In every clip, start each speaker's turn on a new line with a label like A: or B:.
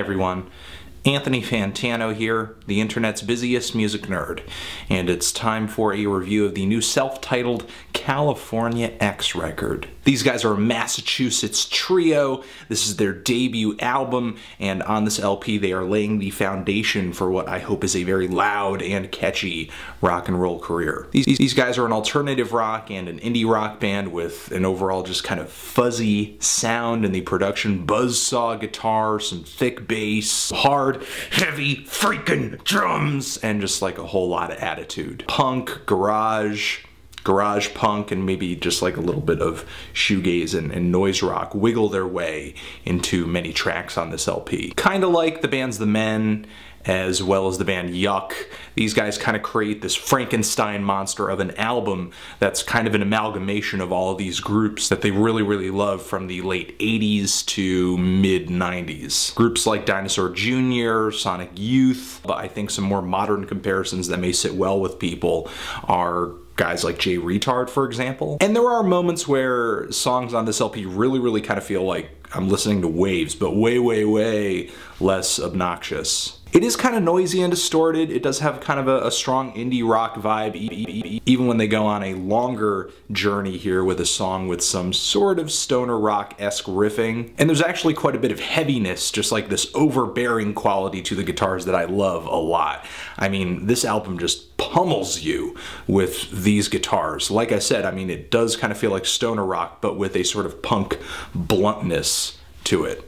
A: everyone, Anthony Fantano here, the internet's busiest music nerd, and it's time for a review of the new self-titled California X record. These guys are a Massachusetts trio. This is their debut album, and on this LP they are laying the foundation for what I hope is a very loud and catchy rock and roll career. These guys are an alternative rock and an indie rock band with an overall just kind of fuzzy sound in the production, buzzsaw guitar, some thick bass, hard, heavy freaking drums, and just like a whole lot of attitude. Punk, garage punk, and maybe just like a little bit of shoegaze and noise rock wiggle their way into many tracks on this LP. Kinda like the bands The Men, as well as the band Yuck. These guys kind of create this Frankenstein monster of an album that's kind of an amalgamation of all of these groups that they really love from the late 80s to mid 90s. Groups like Dinosaur Jr., Sonic Youth, but I think some more modern comparisons that may sit well with people are guys like Jay Retard, for example. And there are moments where songs on this LP really kind of feel like I'm listening to Waves, but way less obnoxious. It is kind of noisy and distorted. It does have kind of a strong indie rock vibe, even when they go on a longer journey here with a song with some sort of stoner rock-esque riffing. And there's actually quite a bit of heaviness, just like this overbearing quality to the guitars that I love a lot. I mean, this album just pummels you with these guitars. Like I said, I mean, it does kind of feel like stoner rock, but with a sort of punk bluntness to it.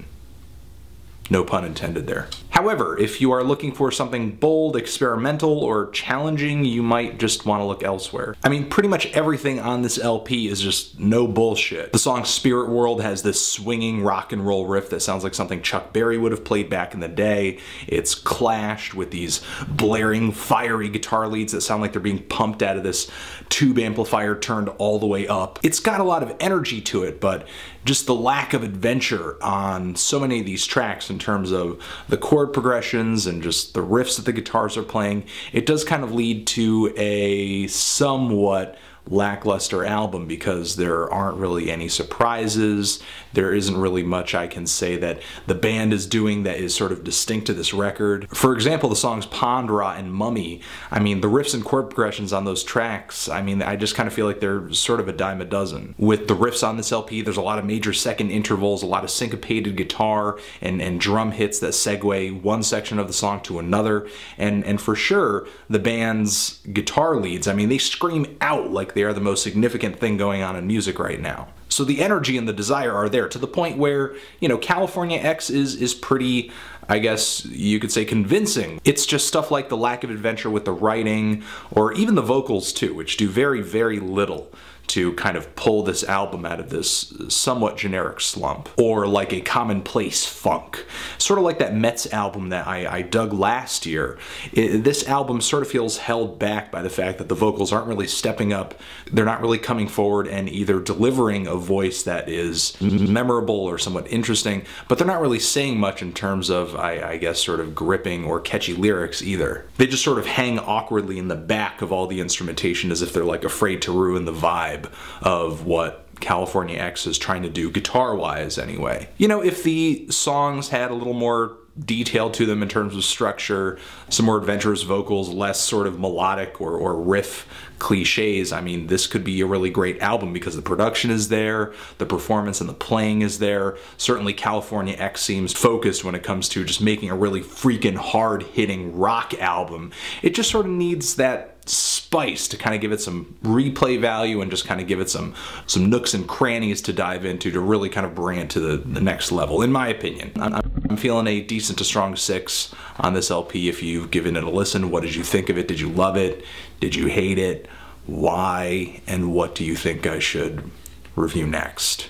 A: No pun intended there. However, if you are looking for something bold, experimental, or challenging, you might just want to look elsewhere. I mean, pretty much everything on this LP is just no bullshit. The song Spirit World has this swinging rock and roll riff that sounds like something Chuck Berry would have played back in the day. It's clashed with these blaring, fiery guitar leads that sound like they're being pumped out of this tube amplifier turned all the way up. It's got a lot of energy to it, but just the lack of adventure on so many of these tracks in terms of the chord progressions and just the riffs that the guitars are playing, it does kind of lead to a somewhat lackluster album because there aren't really any surprises. There isn't really much I can say that the band is doing that is sort of distinct to this record. For example, the songs Pond Rot and Mummy, I mean, the riffs and chord progressions on those tracks, I mean, I just kind of feel like they're sort of a dime a dozen. With the riffs on this LP, there's a lot of major second intervals, a lot of syncopated guitar and drum hits that segue one section of the song to another, and for sure, the band's guitar leads, I mean, they scream out like they are the most significant thing going on in music right now. So the energy and the desire are there to the point where, you know, California X is pretty, I guess you could say, convincing. It's just stuff like the lack of adventure with the writing, or even the vocals too, which do very little to kind of pull this album out of this somewhat generic slump. Or like a commonplace funk. Sort of like that Mets album that I dug last year. This album sort of feels held back by the fact that the vocals aren't really stepping up. They're not really coming forward and either delivering a voice that is memorable or somewhat interesting, but they're not really saying much in terms of, I guess, sort of gripping or catchy lyrics either. They just sort of hang awkwardly in the back of all the instrumentation as if they're like afraid to ruin the vibe of what California X is trying to do, guitar-wise anyway. You know, if the songs had a little more detail to them in terms of structure, some more adventurous vocals, less sort of melodic or riff cliches, I mean, this could be a really great album because the production is there, the performance and the playing is there. Certainly California X seems focused when it comes to just making a really freaking hard-hitting rock album. It just sort of needs that spice to kind of give it some replay value and just kind of give it some nooks and crannies to dive into to really kind of bring it to the next level, in my opinion. I'm feeling a decent to strong 6 on this LP. If you've given it a listen, what did you think of it? Did you love it? Did you hate it? Why? And what do you think I should review next?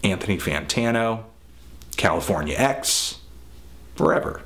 A: Anthony Fantano, California X, forever.